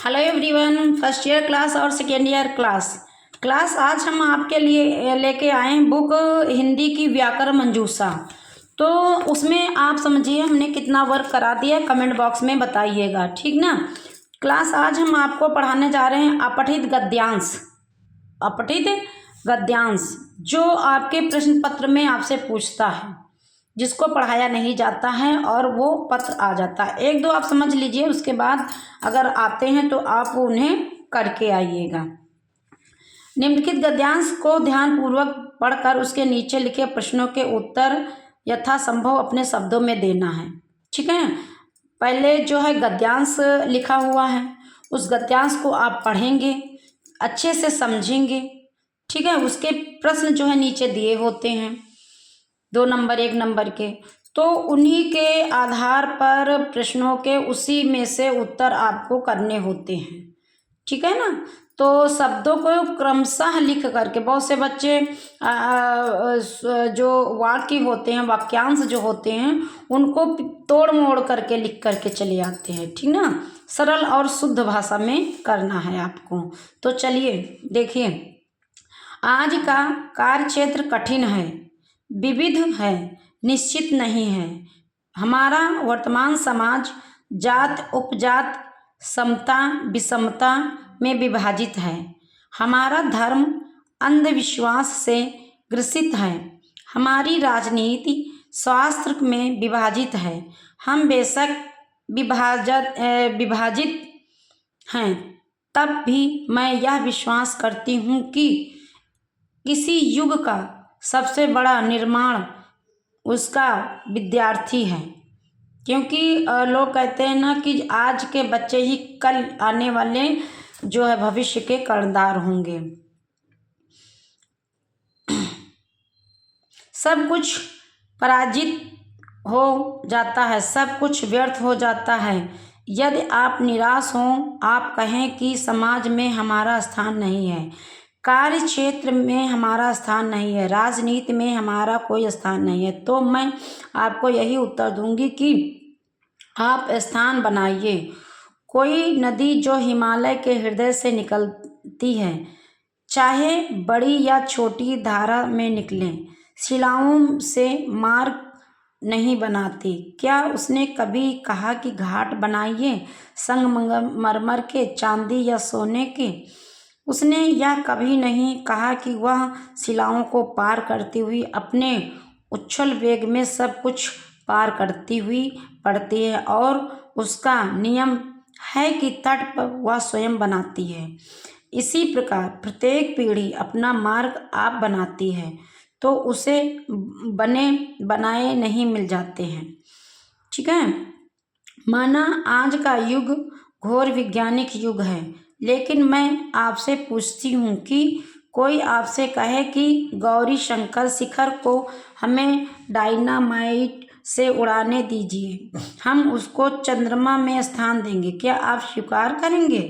Hello everyone, first year class और second year class आज हम आपके लिए लेके आए हैं बुक हिंदी की व्याकरण मंजूषा। तो उसमें आप समझिए हमने कितना वर्क करा दिया, कमेंट बॉक्स में बताइएगा, ठीक ना। क्लास आज हम आपको पढ़ाने जा रहे हैं अपठित गद्यांश जो आपके प्रश्न पत्र में आपसे पूछता है, जिसको पढ़ाया नहीं जाता है और वो पत्र आ जाता है। एक दो आप समझ लीजिए, उसके बाद अगर आते हैं तो आप उन्हें करके आइएगा। निम्नलिखित गद्यांश को ध्यानपूर्वक पढ़कर उसके नीचे लिखे प्रश्नों के उत्तर यथासंभव अपने शब्दों में देना है, ठीक है। पहले जो है गद्यांश लिखा हुआ है, उस गद्यांश को आप पढ़ेंगे, अच्छे से समझेंगे, ठीक है। उसके प्रश्न जो है नीचे दिए होते हैं, 2 नंबर 1 नंबर के, तो उन्हीं के आधार पर प्रश्नों के उसी में से उत्तर आपको करने होते हैं, ठीक है ना। तो शब्दों को क्रमशः लिख करके, बहुत से बच्चे जो वाक्य होते हैं, वाक्यांश जो होते हैं, उनको तोड़ मोड़ करके लिख करके चले आते हैं, ठीक ना। सरल और शुद्ध भाषा में करना है आपको। तो चलिए देखिए, आज का कार्य क्षेत्र कठिन है, विविध है, निश्चित नहीं है। हमारा वर्तमान समाज जात उपजात, समता विषमता में विभाजित है। हमारा धर्म अंधविश्वास से ग्रसित है। हमारी राजनीति स्वास्थ्य में विभाजित है। हम बेशक विभाजित हैं, तब भी मैं यह विश्वास करती हूँ कि किसी युग का सबसे बड़ा निर्माण उसका विद्यार्थी है, क्योंकि लोग कहते हैं ना कि आज के बच्चे ही कल आने वाले जो है भविष्य के कर्णधार होंगे। सब कुछ पराजित हो जाता है, सब कुछ व्यर्थ हो जाता है यदि आप निराश हों, आप कहें कि समाज में हमारा स्थान नहीं है, कार्य क्षेत्र में हमारा स्थान नहीं है, राजनीति में हमारा कोई स्थान नहीं है, तो मैं आपको यही उत्तर दूंगी कि आप स्थान बनाइए। कोई नदी जो हिमालय के हृदय से निकलती है, चाहे बड़ी या छोटी धारा में निकले, शिलाओं से मार्ग नहीं बनाती। क्या उसने कभी कहा कि घाट बनाइए संगमरमर के, चांदी या सोने के? उसने यह कभी नहीं कहा कि वह शिलाओं को पार करती हुई अपने उच्छल वेग में सब कुछ पार करती हुई पड़ती है, और उसका नियम है कि तट पर वह स्वयं बनाती है। इसी प्रकार प्रत्येक पीढ़ी अपना मार्ग आप बनाती है, तो उसे बने बनाए नहीं मिल जाते हैं, ठीक है। माना आज का युग घोर वैज्ञानिक युग है, लेकिन मैं आपसे पूछती हूँ कि कोई आपसे कहे कि गौरी शंकर शिखर को हमें डायनामाइट से उड़ाने दीजिए, हम उसको चंद्रमा में स्थान देंगे, क्या आप स्वीकार करेंगे?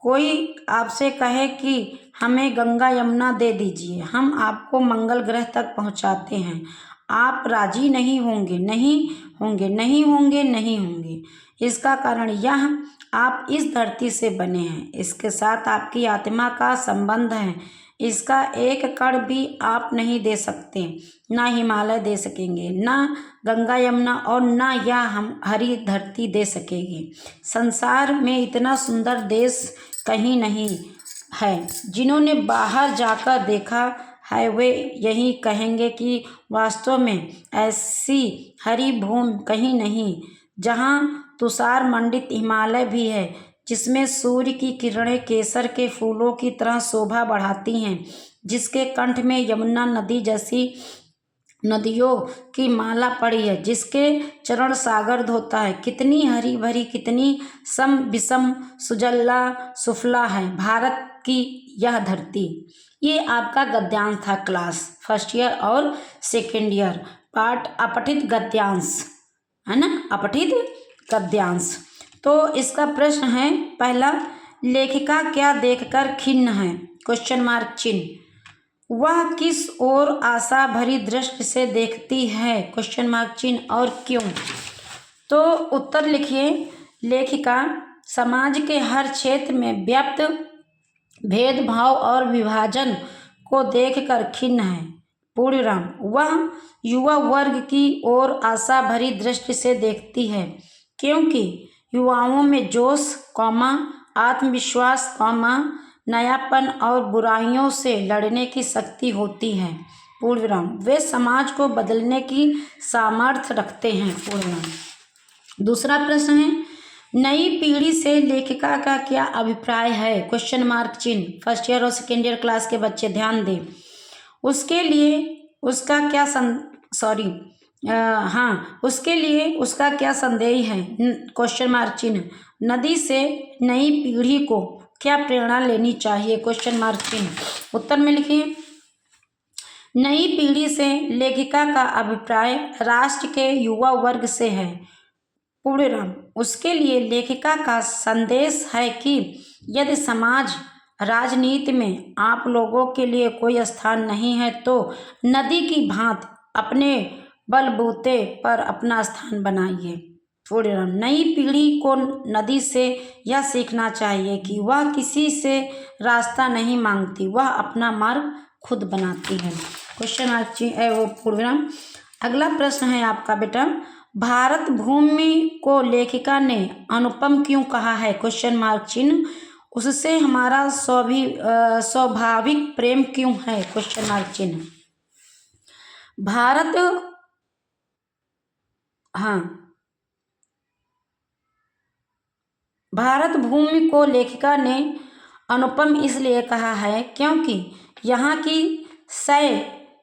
कोई आपसे कहे कि हमें गंगा यमुना दे दीजिए, हम आपको मंगल ग्रह तक पहुंचाते हैं, आप राजी नहीं होंगे? नहीं होंगे, नहीं होंगे, नहीं होंगे। इसका कारण यह, आप इस धरती से बने हैं, इसके साथ आपकी आत्मा का संबंध है। इसका एक कण भी आप नहीं दे सकते, ना हिमालय दे सकेंगे, ना गंगा यमुना, और ना यह हम हरी धरती दे सकेगी। संसार में इतना सुंदर देश कहीं नहीं है। जिन्होंने बाहर जाकर देखा है वे यही कहेंगे कि वास्तव में ऐसी हरी भूमि कहीं नहीं, जहाँ तुषार मंडित हिमालय भी है, जिसमें सूर्य की किरणें केसर के फूलों की तरह शोभा बढ़ाती हैं, जिसके कंठ में यमुना नदी जैसी नदियों की माला पड़ी है, जिसके चरण सागर धोता है। कितनी हरी भरी, कितनी सम विषम सुजला सुफला है भारत की यह धरती। ये आपका गद्यांश था क्लास फर्स्ट ईयर और सेकेंड ईयर, पार्ट अपठित गद्यांश, है ना, अपठित गद्यांश। तो इसका प्रश्न है पहला, लेखिका क्या देखकर खिन्न है? क्वेश्चन मार्क चिन्ह। वह किस ओर आशा भरी दृष्टि से देखती है? क्वेश्चन मार्क चिन्ह, और क्यों? तो उत्तर लिखिए, लेखिका समाज के हर क्षेत्र में व्याप्त भेदभाव और विभाजन को देखकर खिन्न है। पूर्णविराम। वह युवा वर्ग की ओर आशा भरी दृष्टि से देखती है, क्योंकि युवाओं में जोश, आत्मविश्वास, नयापन और बुराइयों से लड़ने की शक्ति होती है। पूर्णविराम। वे समाज को बदलने की सामर्थ्य रखते हैं। पूर्णविराम। दूसरा प्रश्न है, नई पीढ़ी से लेखिका का क्या अभिप्राय है? क्वेश्चन मार्क चिन्ह। फर्स्ट ईयर और सेकेंड ईयर क्लास के बच्चे ध्यान दें। उसके लिए उसका क्या संदेह है? क्वेश्चन मार्क चिन्ह। नदी से नई पीढ़ी को क्या प्रेरणा लेनी चाहिए? क्वेश्चन मार्क चिन्ह। उत्तर में लिखिए। नई पीढ़ी से लेखिका का अभिप्राय राष्ट्र के युवा वर्ग से है। पूर्णविराम। उसके लिए लेखिका का संदेश है कि यदि समाज राजनीति में आप लोगों के लिए कोई स्थान नहीं है तो नदी की भांति अपने बलबूते पर अपना स्थान बनाइए। पूर्णविराम। नई पीढ़ी को नदी से यह सीखना चाहिए कि वह किसी से रास्ता नहीं मांगती, वह अपना मार्ग खुद बनाती है। क्वेश्चन पूर्णविराम। अगला प्रश्न है आपका बेटा, भारत भूमि को लेखिका ने अनुपम क्यों कहा है? क्वेश्चन मार्क चिन्ह। उससे हमारा स्वाभाविक प्रेम क्यों है? क्वेश्चन मार्क चिन्ह। भारत भूमि को लेखिका ने अनुपम इसलिए कहा है क्योंकि यहाँ की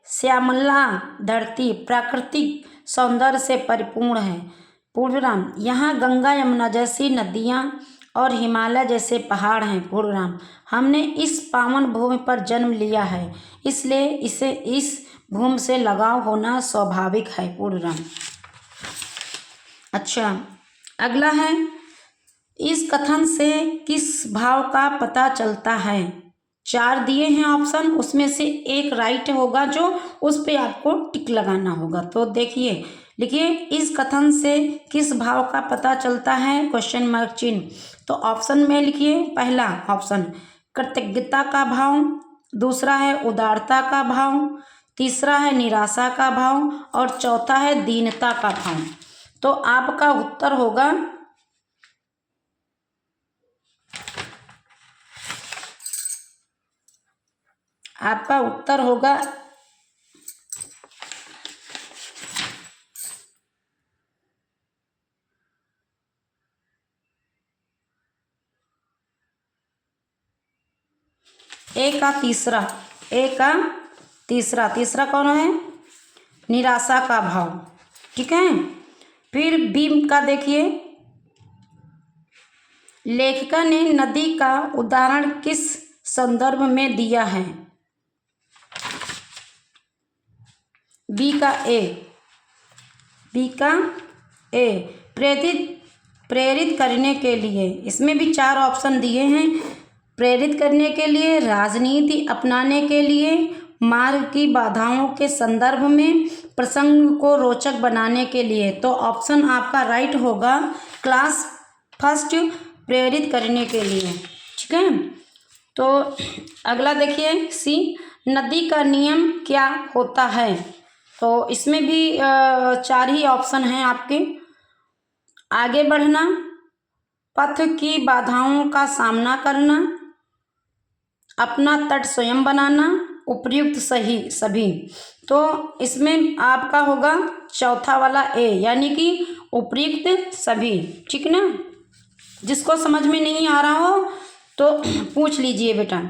श्यामला धरती प्राकृतिक सौंदर्य से परिपूर्ण है। पूर्णविराम। यहाँ गंगा यमुना जैसी नदियाँ और हिमालय जैसे पहाड़ हैं। पूर्णविराम। हमने इस पावन भूमि पर जन्म लिया है, इसलिए इसे इस भूमि से लगाव होना स्वाभाविक है। पूर्णविराम। अच्छा, अगला है, इस कथन से किस भाव का पता चलता है? 4 दिए हैं ऑप्शन, उसमें से एक राइट होगा जो उस पे आपको टिक लगाना होगा। तो देखिए, लिखिए, इस कथन से किस भाव का पता चलता है? क्वेश्चन मार्क चिन्ह। तो ऑप्शन में लिखिए, पहला ऑप्शन कृतज्ञता का भाव, दूसरा है उदारता का भाव, तीसरा है निराशा का भाव और चौथा है दीनता का भाव। तो आपका उत्तर होगा तीसरा कौन है? निराशा का भाव। ठीक है। फिर बी का देखिए, लेखिका ने नदी का उदाहरण किस संदर्भ में दिया है? बी का ए प्रेरित करने के लिए। इसमें भी 4 ऑप्शन दिए हैं। प्रेरित करने के लिए, राजनीति अपनाने के लिए, मार्ग की बाधाओं के संदर्भ में, प्रसंग को रोचक बनाने के लिए। तो ऑप्शन आपका राइट होगा, क्लास फर्स्ट, प्रेरित करने के लिए। ठीक है। तो अगला देखिए, सी, नदी का नियम क्या होता है? तो इसमें भी 4 ही ऑप्शन हैं आपके। आगे बढ़ना, पथ की बाधाओं का सामना करना, अपना तट स्वयं बनाना, उपयुक्त सभी। तो इसमें आपका होगा चौथा वाला ए, यानी कि उपयुक्त सभी। ठीक ना। जिसको समझ में नहीं आ रहा हो तो पूछ लीजिए बेटा।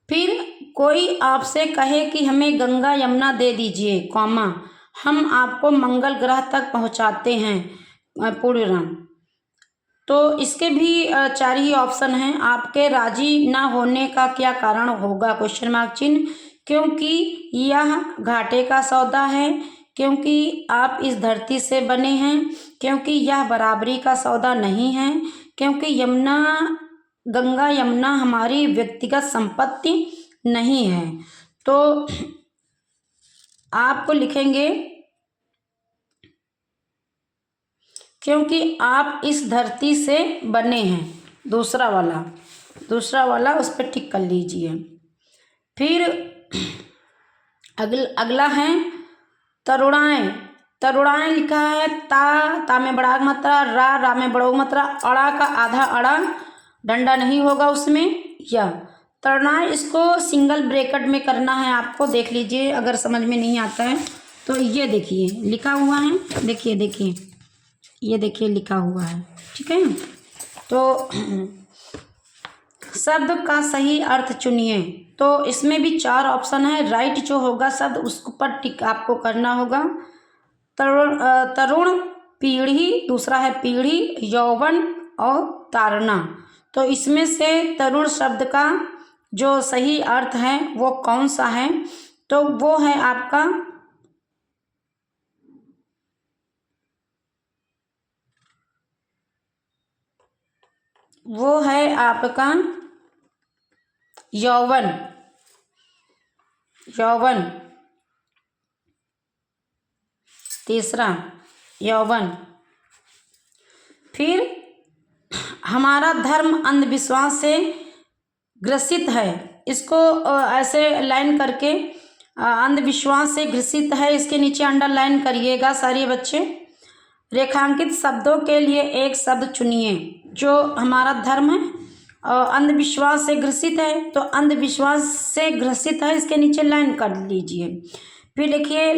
फिर कोई आपसे कहे कि हमें गंगा यमुना दे दीजिए, हम आपको मंगल ग्रह तक पहुंचाते हैं। पूर्णविराम। तो इसके भी 4 ही ऑप्शन हैं। आपके राजी ना होने का क्या कारण होगा? क्वेश्चन मार्क चिन्ह। क्योंकि यह घाटे का सौदा है, क्योंकि आप इस धरती से बने हैं, क्योंकि यह बराबरी का सौदा नहीं है, क्योंकि गंगा यमुना हमारी व्यक्तिगत संपत्ति नहीं है। तो आपको लिखेंगे क्योंकि आप इस धरती से बने हैं। दूसरा वाला उस पर टिक कर लीजिए। फिर अगला है तरुणाएं। तरुणाएं लिखा है ता में बड़ा मात्रा, रा में बड़ा मात्रा, अड़ा का आधा अड़ा, डंडा नहीं होगा उसमें, या तरुणाएं। इसको सिंगल ब्रैकेट में करना है आपको, देख लीजिए अगर समझ में नहीं आता है तो। ये देखिए लिखा हुआ है, देखिए ये देखिए लिखा हुआ है, ठीक है। तो शब्द का सही अर्थ चुनिए। तो इसमें भी 4 ऑप्शन है। राइट जो होगा शब्द उसको पर टिक आपको करना होगा। तरुण, पीढ़ी, दूसरा है पीढ़ी, यौवन और तारना। तो इसमें से तरुण शब्द का जो सही अर्थ है वो कौन सा है? तो वो है आपका यौवन। तीसरा यौवन। फिर हमारा धर्म अंधविश्वास से ग्रसित है। इसको ऐसे लाइन करके अंधविश्वास से ग्रसित है, इसके नीचे अंडरलाइन करिएगा सारे बच्चे। रेखांकित शब्दों के लिए एक शब्द चुनिए। जो हमारा धर्म है अंधविश्वास से ग्रसित है, तो अंधविश्वास से ग्रसित है, इसके नीचे लाइन कर लीजिए। फिर लिखिए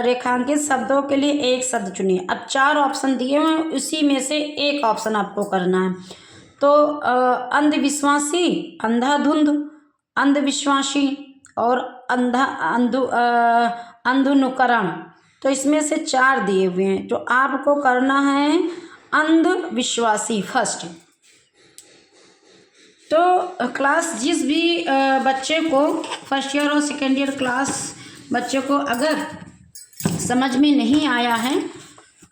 रेखांकित शब्दों के लिए एक शब्द चुनिए। अब 4 ऑप्शन दिए हुए हैं, उसी में से एक ऑप्शन आपको करना है। तो अंधविश्वासी, अंधाधुंध, अंधविश्वासी और अंधनुकरण। तो इसमें से 4 दिए हुए हैं, तो आपको करना है अंधविश्वासी फर्स्ट। तो क्लास जिस भी बच्चे को फर्स्ट ईयर और सेकेंड ईयर क्लास बच्चे को अगर समझ में नहीं आया है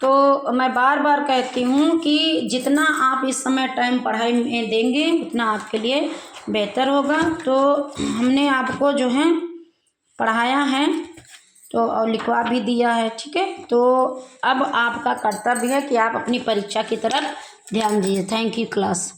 तो मैं बार बार कहती हूँ कि जितना आप इस समय टाइम पढ़ाई में देंगे उतना आपके लिए बेहतर होगा। तो हमने आपको जो है पढ़ाया है तो और लिखवा भी दिया है, ठीक है। तो अब आपका कर्तव्य है कि आप अपनी परीक्षा की तरफ ध्यान दीजिए। Thank you class.